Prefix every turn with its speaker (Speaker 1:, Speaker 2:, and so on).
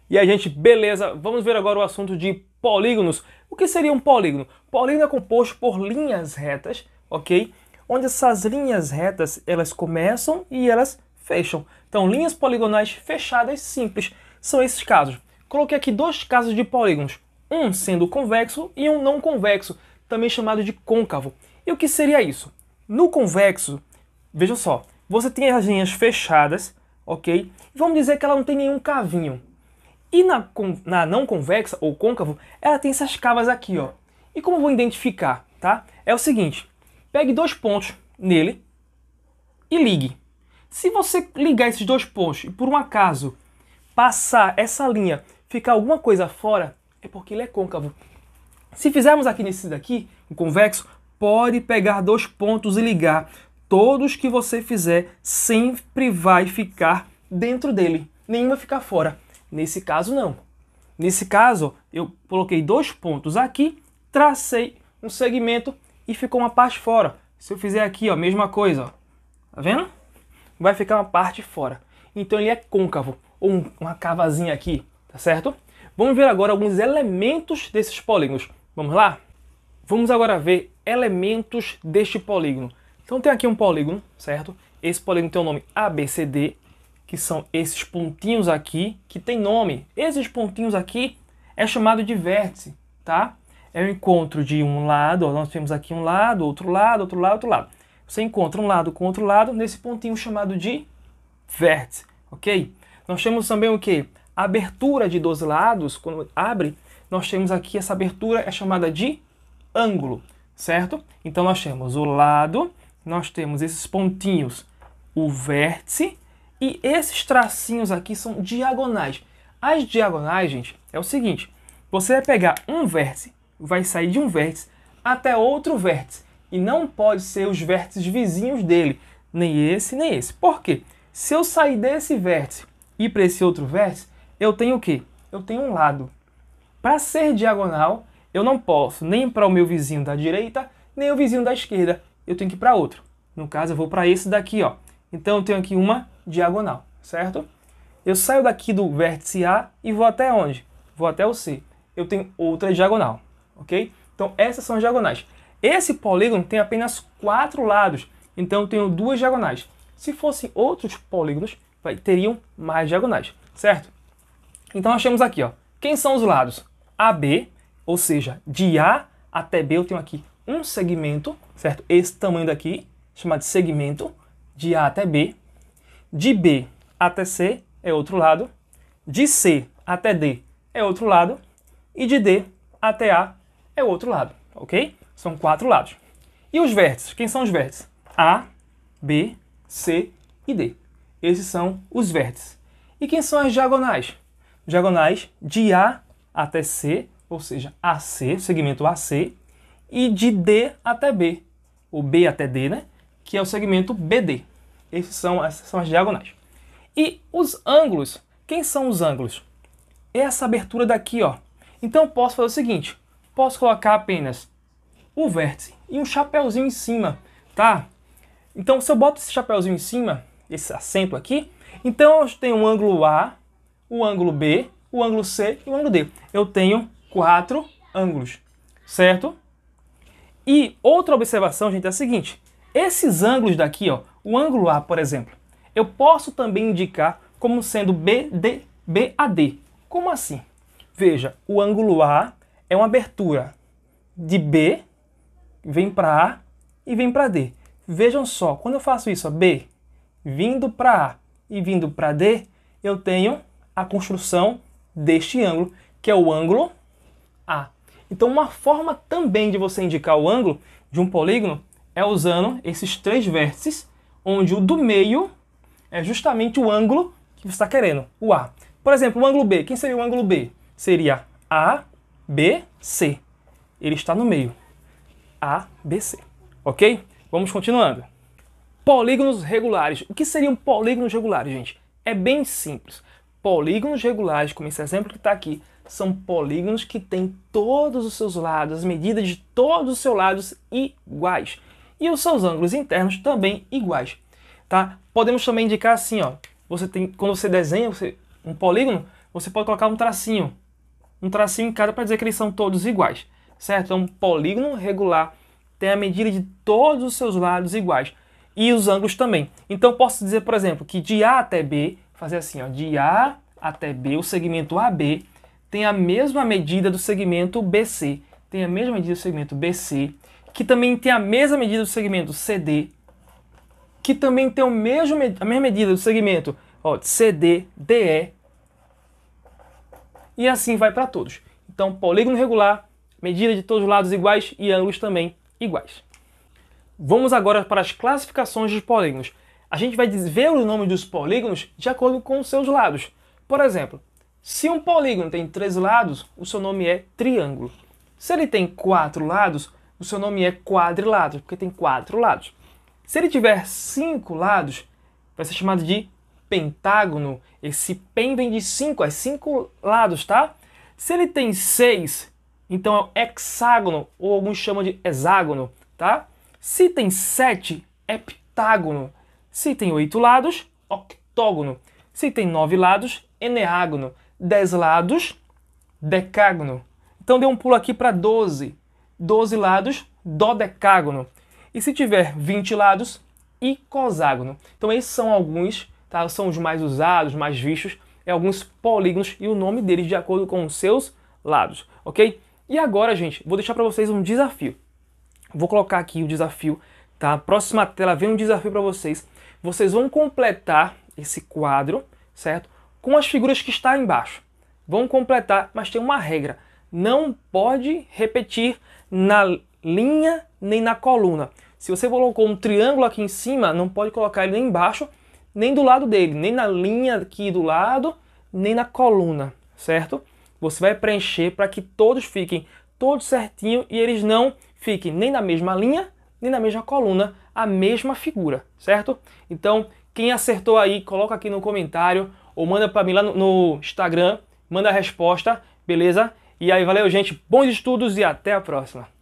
Speaker 1: E aí, gente, beleza? Vamos ver agora o assunto de polígonos. O que seria um polígono? Polígono é composto por linhas retas, ok? Onde essas linhas retas, elas começam e elas fecham. Então, linhas poligonais fechadas simples são esses casos. Coloquei aqui dois casos de polígonos, um sendo convexo e um não convexo, também chamado de côncavo. E o que seria isso? No convexo, veja só, você tem as linhas fechadas, ok? Vamos dizer que ela não tem nenhum cavinho. E na não convexa, ou côncavo, ela tem essas cavas aqui, ó. E como eu vou identificar, tá? É o seguinte, pegue dois pontos nele e ligue. Se você ligar esses dois pontos e por um acaso passar essa linha, ficar alguma coisa fora, é porque ele é côncavo. Se fizermos aqui nesse daqui, o convexo, pode pegar dois pontos e ligar. Todos que você fizer sempre vai ficar dentro dele, nenhum vai ficar fora. Nesse caso, não. Nesse caso, eu coloquei dois pontos aqui, tracei um segmento e ficou uma parte fora. Se eu fizer aqui, ó, mesma coisa, ó, tá vendo? Vai ficar uma parte fora. Então ele é côncavo, ou uma cavazinha aqui, tá certo? Vamos ver agora alguns elementos desses polígonos. Vamos lá? Vamos agora ver elementos deste polígono. Então tem aqui um polígono, certo? Esse polígono tem o nome ABCD, que são esses pontinhos aqui, que tem nome. Esses pontinhos aqui é chamado de vértice, tá? É o encontro de um lado, ó, nós temos aqui um lado, outro lado, outro lado, outro lado. Você encontra um lado com outro lado nesse pontinho chamado de vértice, ok? Nós temos também o quê? A abertura de dois lados, quando abre, nós temos aqui essa abertura, é chamada de ângulo, certo? Então nós temos o lado, nós temos esses pontinhos, o vértice, e esses tracinhos aqui são diagonais. As diagonais, gente, é o seguinte, você vai pegar um vértice, vai sair de um vértice até outro vértice, e não pode ser os vértices vizinhos dele, nem esse, nem esse. Por quê? Se eu sair desse vértice e ir para esse outro vértice, eu tenho o quê? Eu tenho um lado. Para ser diagonal, eu não posso nem para o meu vizinho da direita, nem o vizinho da esquerda. Eu tenho que ir para outro. No caso, eu vou para esse daqui, ó. Então, eu tenho aqui uma diagonal, certo? Eu saio daqui do vértice A e vou até onde? Vou até o C. Eu tenho outra diagonal, ok? Então, essas são as diagonais. Esse polígono tem apenas 4 lados, então eu tenho 2 diagonais. Se fossem outros polígonos, teriam mais diagonais, certo? Então, nós temos aqui, ó. Quem são os lados? AB, ou seja, de A até B eu tenho aqui um segmento, certo? Esse tamanho daqui, chamado de segmento, de A até B. De B até C é outro lado. De C até D é outro lado. E de D até A é outro lado, ok? São 4 lados. E os vértices? Quem são os vértices? A, B, C e D. Esses são os vértices. E quem são as diagonais? Diagonais de A até C, ou seja, AC, segmento AC, e de D até B, ou B até D, né? Que é o segmento BD. Essas são as diagonais. E os ângulos? Quem são os ângulos? Essa abertura daqui, ó. Então eu posso fazer o seguinte, posso colocar apenas o vértice e um chapéuzinho em cima, tá? Então se eu boto esse chapéuzinho em cima, esse acento aqui, então eu tenho um ângulo A, o ângulo B, o ângulo C e o ângulo D. Eu tenho 4 ângulos, certo? E outra observação, gente, é a seguinte. Esses ângulos daqui, ó, o ângulo A, por exemplo, eu posso também indicar como sendo BAD. Como assim? Veja, o ângulo A é uma abertura de B, vem para A e vem para D. Vejam só, quando eu faço isso, ó, B vindo para A e vindo para D, eu tenho a construção deste ângulo, que é o ângulo A. Então, uma forma também de você indicar o ângulo de um polígono é usando esses 3 vértices, onde o do meio é justamente o ângulo que você está querendo, o A. Por exemplo, o ângulo B. Quem seria o ângulo B? Seria ABC. Ele está no meio. ABC. Ok? Vamos continuando. Polígonos regulares. O que seriam polígonos regulares, gente? É bem simples. Polígonos regulares, como esse exemplo que está aqui, são polígonos que têm todos os seus lados, as medidas de todos os seus lados iguais. E os seus ângulos internos também iguais. Tá? Podemos também indicar assim, ó, quando você desenha um polígono, você pode colocar um tracinho em cada para dizer que eles são todos iguais, certo? Então, um polígono regular tem a medida de todos os seus lados iguais e os ângulos também. Então, posso dizer, por exemplo, que de A até B, fazer assim, ó, de A até B, o segmento AB tem a mesma medida do segmento BC, tem a mesma medida do segmento BC, que também tem a mesma medida do segmento CD, que também tem a mesma medida do segmento, ó, CD, DE, e assim vai para todos. Então, polígono regular, medida de todos os lados iguais e ângulos também iguais. Vamos agora para as classificações dos polígonos. A gente vai ver os nomes dos polígonos de acordo com os seus lados. Por exemplo, se um polígono tem 3 lados, o seu nome é triângulo. Se ele tem 4 lados, o seu nome é quadrilátero, porque tem 4 lados. Se ele tiver 5 lados, vai ser chamado de pentágono. Esse pen vem de 5, é 5 lados, tá? Se ele tem 6, então é hexágono, ou alguns chamam de hexágono, tá? Se tem 7, é heptágono. Se tem 8 lados, octógono. Se tem 9 lados, eneágono. 10 lados, decágono. Então dê um pulo aqui para 12. 12 lados, dodecágono. E se tiver 20 lados, icoságono. Então esses são alguns, tá? São os mais usados, mais vistos, alguns polígonos e o nome deles de acordo com os seus lados, ok? E agora, gente, vou deixar para vocês um desafio. Vou colocar aqui o desafio, tá? A próxima tela vem um desafio para vocês. Vocês vão completar esse quadro, certo? Com as figuras que está embaixo. Vão completar, mas tem uma regra. Não pode repetir na linha nem na coluna. Se você colocou um triângulo aqui em cima, não pode colocar ele nem embaixo, nem do lado dele, nem na linha aqui do lado, nem na coluna, certo? Você vai preencher para que todos fiquem todos certinho e eles não fiquem nem na mesma linha, nem na mesma coluna, a mesma figura, certo? Então, quem acertou aí, coloca aqui no comentário ou manda para mim lá no Instagram, manda a resposta, beleza? E aí, valeu, gente, bons estudos e até a próxima!